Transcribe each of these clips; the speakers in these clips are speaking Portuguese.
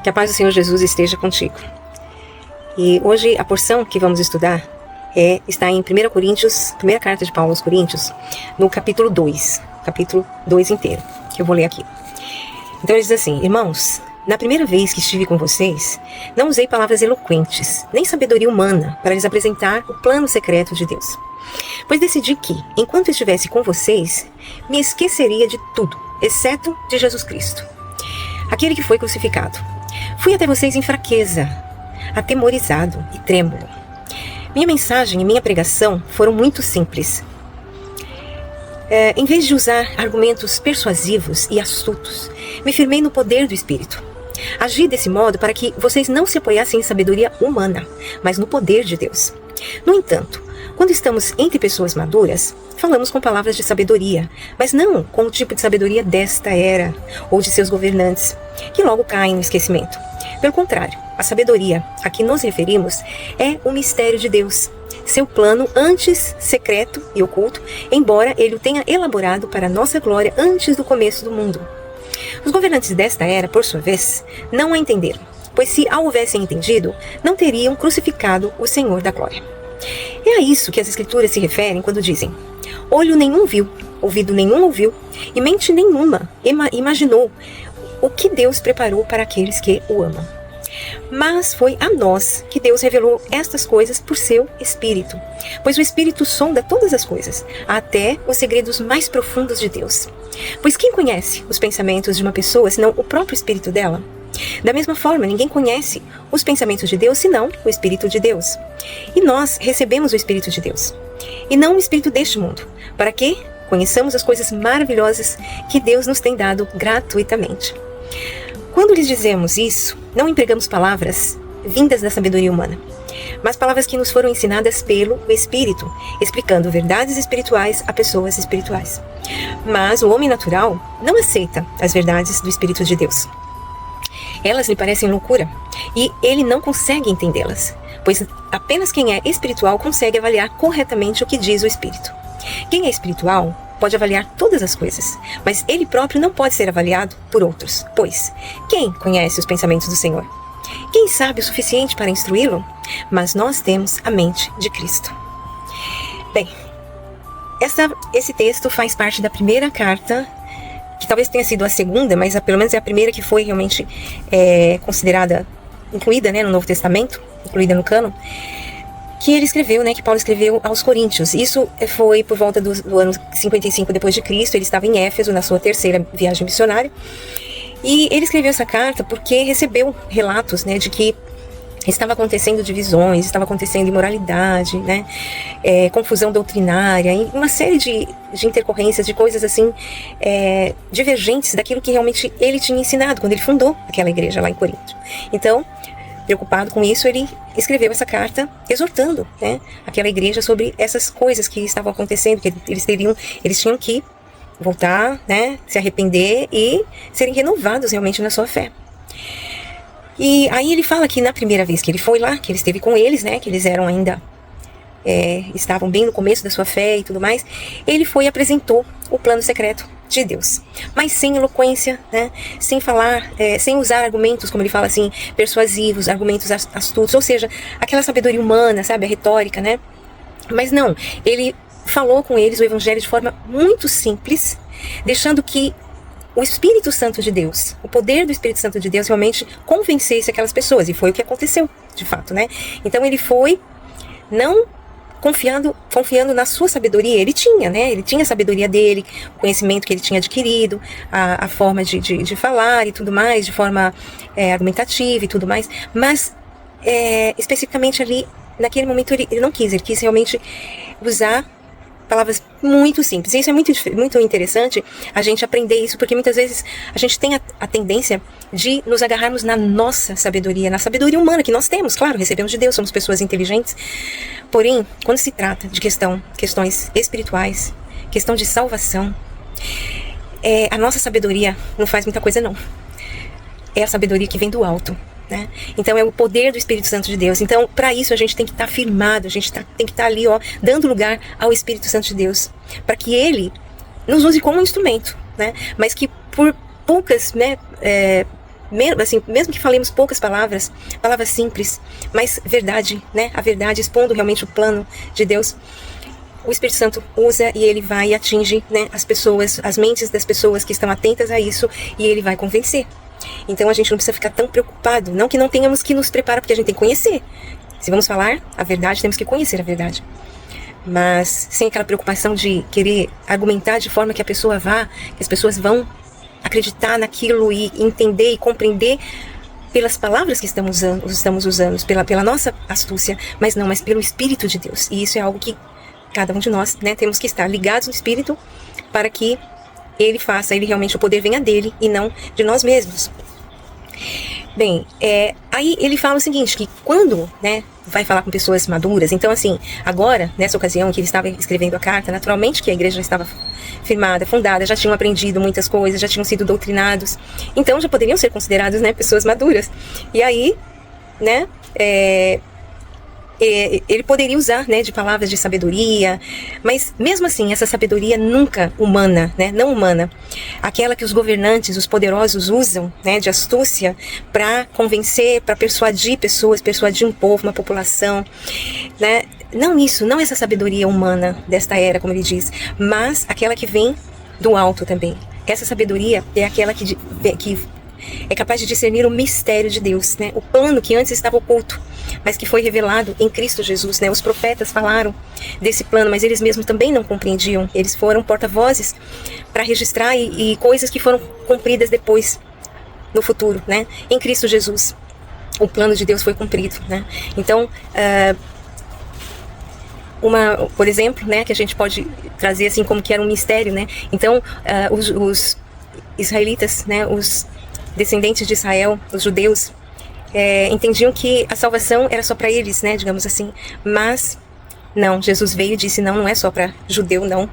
Que a paz do Senhor Jesus esteja contigo. E hoje a porção que vamos estudar está em 1 Coríntios, primeira carta de Paulo aos Coríntios, no capítulo 2 inteiro, que eu vou ler aqui. Então ele diz assim: irmãos, na primeira vez que estive com vocês, não usei palavras eloquentes, nem sabedoria humana para lhes apresentar o plano secreto de Deus. Pois decidi que, enquanto estivesse com vocês, me esqueceria de tudo, exceto de Jesus Cristo, aquele que foi crucificado. Fui até vocês em fraqueza, atemorizado e trêmulo. Minha mensagem e minha pregação foram muito simples. Em vez de usar argumentos persuasivos e astutos, me firmei no poder do Espírito. Agi desse modo para que vocês não se apoiassem em sabedoria humana, mas no poder de Deus. No entanto, quando estamos entre pessoas maduras, falamos com palavras de sabedoria, mas não com o tipo de sabedoria desta era ou de seus governantes, que logo caem no esquecimento. Pelo contrário, a sabedoria a que nos referimos é o mistério de Deus, seu plano antes secreto e oculto, embora ele o tenha elaborado para nossa glória antes do começo do mundo. Os governantes desta era, por sua vez, não a entenderam, pois se a houvessem entendido, não teriam crucificado o Senhor da glória. É a isso que as Escrituras se referem quando dizem: olho nenhum viu, ouvido nenhum ouviu, e mente nenhuma imaginou o que Deus preparou para aqueles que o amam. Mas foi a nós que Deus revelou estas coisas por seu Espírito, pois o Espírito sonda todas as coisas, até os segredos mais profundos de Deus. Pois quem conhece os pensamentos de uma pessoa, senão o próprio Espírito dela? Da mesma forma, ninguém conhece os pensamentos de Deus, senão o Espírito de Deus. E nós recebemos o Espírito de Deus, e não o Espírito deste mundo, para que conheçamos as coisas maravilhosas que Deus nos tem dado gratuitamente. Quando lhes dizemos isso, não empregamos palavras vindas da sabedoria humana, mas palavras que nos foram ensinadas pelo Espírito, explicando verdades espirituais a pessoas espirituais. Mas o homem natural não aceita as verdades do Espírito de Deus. Elas lhe parecem loucura, e ele não consegue entendê-las, pois apenas quem é espiritual consegue avaliar corretamente o que diz o Espírito. Quem é espiritual pode avaliar todas as coisas, mas ele próprio não pode ser avaliado por outros, pois quem conhece os pensamentos do Senhor? Quem sabe o suficiente para instruí-lo? Mas nós temos a mente de Cristo. Bem, esse texto faz parte da primeira carta, que talvez tenha sido a segunda, mas pelo menos é a primeira que foi realmente considerada, incluída, no Novo Testamento, incluída no cânon, que ele escreveu, que Paulo escreveu aos Coríntios. Isso foi por volta do ano 55 depois de Cristo. Ele estava em Éfeso, na sua terceira viagem missionária, e ele escreveu essa carta porque recebeu relatos, de que estava acontecendo divisões, estava acontecendo imoralidade, confusão doutrinária, e uma série de intercorrências, de coisas assim, divergentes daquilo que realmente ele tinha ensinado quando ele fundou aquela igreja lá em Corinto. Então, preocupado com isso, ele escreveu essa carta exortando aquela igreja sobre essas coisas que estavam acontecendo, que eles tinham que voltar, se arrepender e serem renovados realmente na sua fé. E aí ele fala que na primeira vez que ele foi lá, que ele esteve com eles, que eles eram ainda, estavam bem no começo da sua fé e tudo mais, ele foi e apresentou o plano secreto de Deus, mas sem eloquência, sem falar, sem usar argumentos, como ele fala assim, persuasivos, argumentos astutos, ou seja, aquela sabedoria humana, sabe, a retórica, mas não, ele falou com eles o evangelho de forma muito simples, deixando que o Espírito Santo de Deus, o poder do Espírito Santo de Deus realmente convencesse aquelas pessoas, e foi o que aconteceu, de fato, Então ele foi, não confiando na sua sabedoria. Ele tinha a sabedoria dele, o conhecimento que ele tinha adquirido, a forma de falar e tudo mais, de forma argumentativa e tudo mais, mas especificamente ali, naquele momento ele não quis, ele quis realmente usar palavras muito simples. E isso é muito interessante a gente aprender isso, porque muitas vezes a gente tem a tendência de nos agarrarmos na nossa sabedoria, na sabedoria humana que nós temos, claro, recebemos de Deus, somos pessoas inteligentes, porém, quando se trata de questões espirituais, questão de salvação, a nossa sabedoria não faz muita coisa não. É a sabedoria que vem do alto. Então é o poder do Espírito Santo de Deus. Então para isso a gente tem que estar firmado, a gente tem que estar ali dando lugar ao Espírito Santo de Deus, para que Ele nos use como um instrumento, mas que por poucas mesmo que falemos poucas palavras, palavras simples, mas verdade, né? A verdade, expondo realmente o plano de Deus, o Espírito Santo usa e ele vai e atinge, né, as pessoas, as mentes das pessoas que estão atentas a isso, e ele vai convencer. Então a gente não precisa ficar tão preocupado, não que não tenhamos que nos preparar, porque a gente tem que conhecer. Se vamos falar a verdade, temos que conhecer a verdade. Mas sem aquela preocupação de querer argumentar de forma que a pessoa vá, que as pessoas vão acreditar naquilo e entender e compreender pelas palavras que estamos usando, pela nossa astúcia, mas pelo Espírito de Deus. E isso é algo que cada um de nós, né, temos que estar ligados no Espírito para que ele faça, ele realmente, o poder venha dele e não de nós mesmos. Bem, aí ele fala o seguinte, que quando, né, vai falar com pessoas maduras, então assim, agora, nessa ocasião que ele estava escrevendo a carta, naturalmente que a igreja já estava firmada, fundada, já tinham aprendido muitas coisas, já tinham sido doutrinados, então já poderiam ser considerados, né, pessoas maduras. E aí, né, ele poderia usar, né, de palavras de sabedoria, mas mesmo assim, essa sabedoria nunca humana, né, não humana, aquela que os governantes, os poderosos usam, né, de astúcia para convencer, para persuadir pessoas, persuadir um povo, uma população, né, não essa sabedoria humana desta era, como ele diz, mas aquela que vem do alto também. Essa sabedoria é aquela que é capaz de discernir o mistério de Deus, né, o plano que antes estava oculto, mas que foi revelado em Cristo Jesus, né? Os profetas falaram desse plano, mas eles mesmos também não compreendiam. Eles foram porta-vozes para registrar e coisas que foram cumpridas depois, no futuro, né? Em Cristo Jesus, o plano de Deus foi cumprido, né? Então, por exemplo, né, que a gente pode trazer assim como que era um mistério, né? Então, os israelitas, né, os descendentes de Israel, os judeus, entendiam que a salvação era só para eles, né, digamos assim, mas não, Jesus veio e disse, não é só para judeu, não,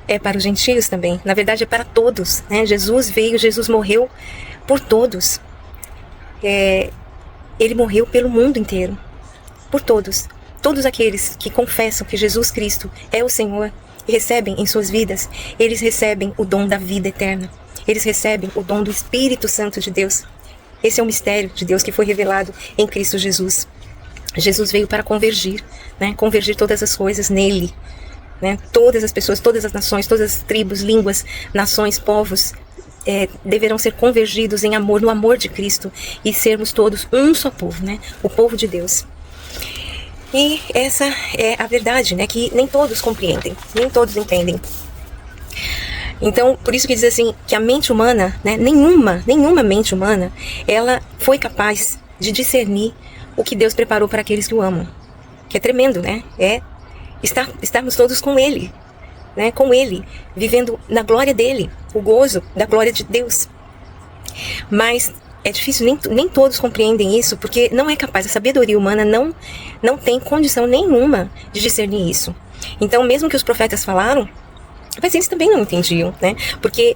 é para os gentios também, na verdade é para todos, né, Jesus veio, Jesus morreu por todos, ele morreu pelo mundo inteiro, por todos aqueles que confessam que Jesus Cristo é o Senhor e recebem em suas vidas, eles recebem o dom da vida eterna, eles recebem o dom do Espírito Santo de Deus. Esse é o mistério de Deus que foi revelado em Cristo Jesus. Jesus veio para convergir, né? Convergir todas as coisas nele, né? Todas as pessoas, todas as nações, todas as tribos, línguas, nações, povos, deverão ser convergidos em amor, no amor de Cristo, e sermos todos um só povo, né? O povo de Deus. E essa é a verdade, né? Que nem todos compreendem, nem todos entendem. Então, por isso que diz assim, que a mente humana, né, nenhuma mente humana, ela foi capaz de discernir o que Deus preparou para aqueles que o amam. Que é tremendo, né? Estarmos todos com Ele, né, com Ele, vivendo na glória dEle, o gozo da glória de Deus. Mas é difícil, nem todos compreendem isso, porque não é capaz, a sabedoria humana não tem condição nenhuma de discernir isso. Então, mesmo que os profetas falaram, mas eles também não entendiam, né? Porque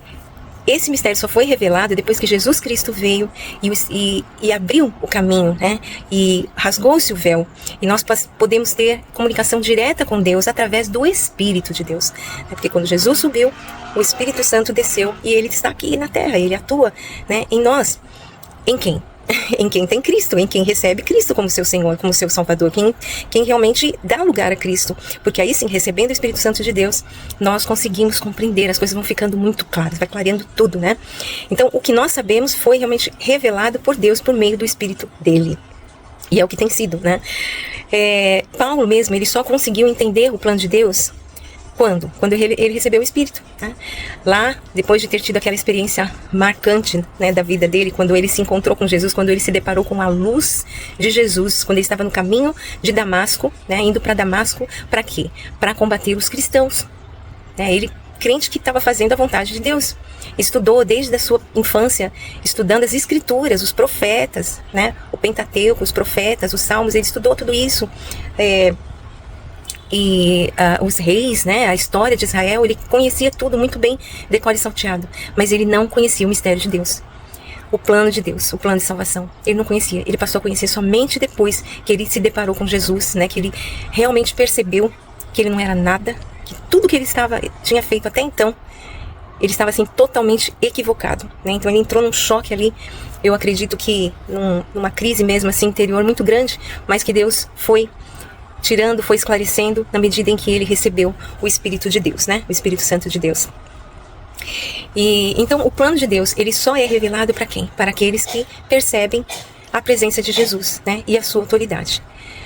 esse mistério só foi revelado depois que Jesus Cristo veio e abriu o caminho, né? E rasgou-se o véu. E nós podemos ter comunicação direta com Deus através do Espírito de Deus. Né? Porque quando Jesus subiu, o Espírito Santo desceu e ele está aqui na terra, ele atua, né, em nós. Em quem? Em quem tem Cristo, em quem recebe Cristo como seu Senhor, como seu Salvador, quem realmente dá lugar a Cristo, porque aí sim, recebendo o Espírito Santo de Deus, nós conseguimos compreender, as coisas vão ficando muito claras, vai clareando tudo, né? Então, o que nós sabemos foi realmente revelado por Deus por meio do Espírito dele, e é o que tem sido, né? Paulo mesmo, ele só conseguiu entender o plano de Deus quando ele recebeu o Espírito, né? Lá, depois de ter tido aquela experiência marcante, né, da vida dele, quando ele se encontrou com Jesus, quando ele se deparou com a luz de Jesus, quando ele estava no caminho de Damasco, né, indo para Damasco, para quê? Para combater os cristãos, né? Ele, crente que estava fazendo a vontade de Deus, estudou desde a sua infância, estudando as escrituras, os profetas, né, o Pentateuco, os profetas, os salmos, ele estudou tudo isso, os reis, né, a história de Israel, ele conhecia tudo muito bem, decore e salteado, mas ele não conhecia o mistério de Deus, o plano de Deus, o plano de salvação. Ele não conhecia, ele passou a conhecer somente depois que ele se deparou com Jesus, né, que ele realmente percebeu que ele não era nada, que tudo que ele tinha feito até então ele estava assim totalmente equivocado, né? Então ele entrou num choque ali, eu acredito que numa crise mesmo assim interior muito grande, mas que Deus foi tirando, foi esclarecendo na medida em que ele recebeu o Espírito de Deus, né? O Espírito Santo de Deus. E então o plano de Deus, ele só é revelado para quem? Para aqueles que percebem a presença de Jesus, né? E a sua autoridade.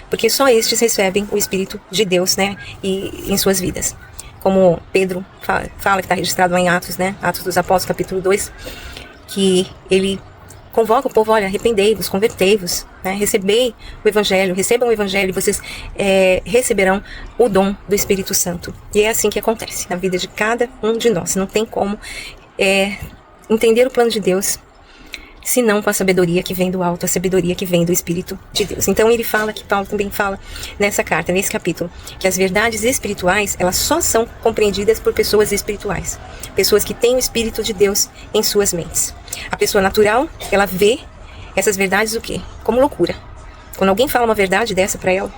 Porque só estes recebem o Espírito de Deus, né? E em suas vidas. Como Pedro fala que está registrado lá em Atos, né? Atos dos Apóstolos, capítulo 2, que ele convoca o povo, olha, arrependei-vos, convertei-vos, né? Recebam o Evangelho, e vocês receberão o dom do Espírito Santo. E é assim que acontece na vida de cada um de nós. Não tem como entender o plano de Deus senão com a sabedoria que vem do alto, a sabedoria que vem do Espírito de Deus. Então ele fala, que Paulo também fala nessa carta, nesse capítulo, que as verdades espirituais, elas só são compreendidas por pessoas espirituais. Pessoas que têm o Espírito de Deus em suas mentes. A pessoa natural, ela vê essas verdades o quê? Como loucura. Quando alguém fala uma verdade dessa para ela,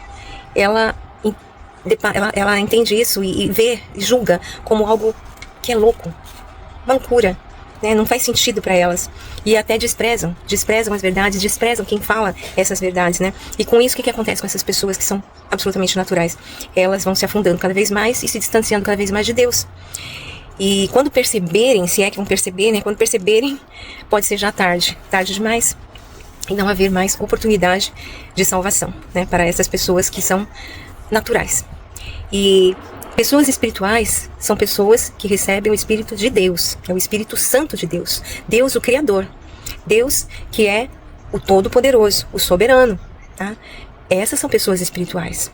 ela entende isso e vê, julga como algo que é louco, uma loucura. Não faz sentido para elas. E até desprezam as verdades, desprezam quem fala essas verdades, né? E com isso, o que acontece com essas pessoas que são absolutamente naturais? Elas vão se afundando cada vez mais e se distanciando cada vez mais de Deus. E quando perceberem, se é que vão perceber, né? Quando perceberem, pode ser já tarde demais, e não haver mais oportunidade de salvação, né? Para essas pessoas que são naturais. E pessoas espirituais são pessoas que recebem o Espírito de Deus, que é o Espírito Santo de Deus. Deus, o Criador. Deus, que é o Todo-Poderoso, o Soberano. Tá? Essas são pessoas espirituais.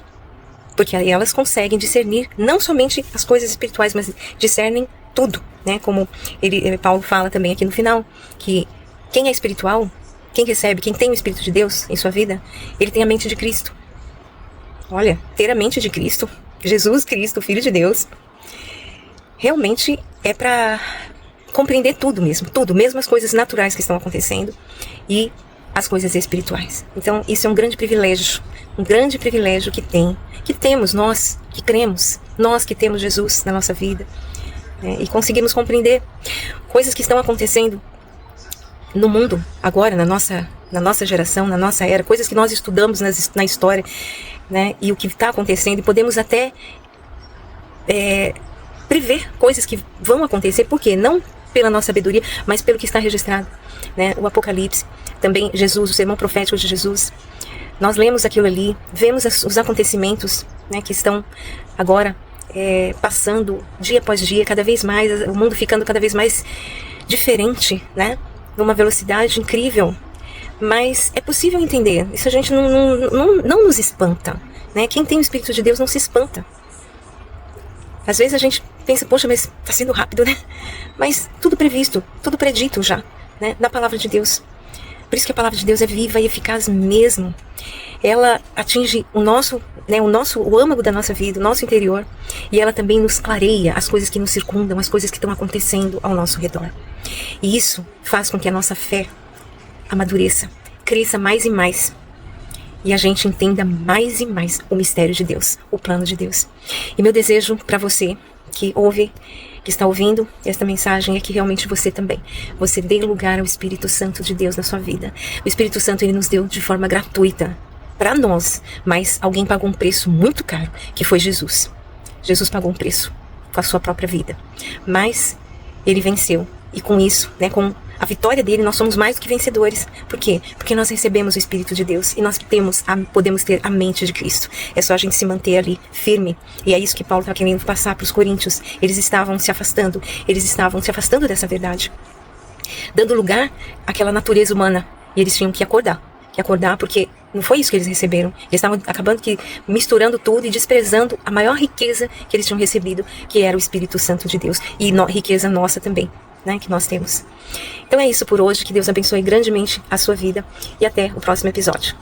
Porque aí elas conseguem discernir não somente as coisas espirituais, mas discernem tudo. Né? Como Paulo fala também aqui no final, que quem é espiritual, quem recebe, quem tem o Espírito de Deus em sua vida, ele tem a mente de Cristo. Olha, ter a mente de Cristo, Jesus Cristo, Filho de Deus, realmente é para compreender tudo mesmo as coisas naturais que estão acontecendo e as coisas espirituais. Então, isso é um grande privilégio que temos nós, que cremos, nós que temos Jesus na nossa vida, né, e conseguimos compreender coisas que estão acontecendo no mundo, agora, na nossa geração, na nossa era, coisas que nós estudamos na história, né, e o que está acontecendo, e podemos até prever coisas que vão acontecer, porque não pela nossa sabedoria, mas pelo que está registrado, né, o Apocalipse, também Jesus, o sermão profético de Jesus. Nós lemos aquilo ali, vemos os acontecimentos, né, que estão agora passando dia após dia, cada vez mais, o mundo ficando cada vez mais diferente, né, numa velocidade incrível. Mas é possível entender, isso a gente não nos espanta, né? Quem tem o Espírito de Deus não se espanta. Às vezes a gente pensa, poxa, mas está sendo rápido, né? Mas tudo previsto, tudo predito já, né? Na palavra de Deus. Por isso que a palavra de Deus é viva e eficaz mesmo. Ela atinge o âmago da nossa vida, o nosso interior, e ela também nos clareia as coisas que nos circundam, as coisas que estão acontecendo ao nosso redor. E isso faz com que a nossa fé amadureça, cresça mais e mais, e a gente entenda mais e mais o mistério de Deus, o plano de Deus. E meu desejo para você que está ouvindo esta mensagem é que realmente você também, você dê lugar ao Espírito Santo de Deus na sua vida. O Espírito Santo, ele nos deu de forma gratuita para nós, mas alguém pagou um preço muito caro, que foi Jesus. Jesus pagou um preço com a sua própria vida, mas ele venceu, e com isso, né, com a vitória dele, nós somos mais do que vencedores. Por quê? Porque nós recebemos o Espírito de Deus e nós podemos ter a mente de Cristo. É só a gente se manter ali firme. E é isso que Paulo está querendo passar para os coríntios. Eles estavam se afastando dessa verdade, dando lugar àquela natureza humana. E eles tinham que acordar porque não foi isso que eles receberam. Eles estavam acabando misturando tudo e desprezando a maior riqueza que eles tinham recebido, que era o Espírito Santo de Deus. E riqueza nossa também, né, que nós temos. Então é isso por hoje, que Deus abençoe grandemente a sua vida e até o próximo episódio.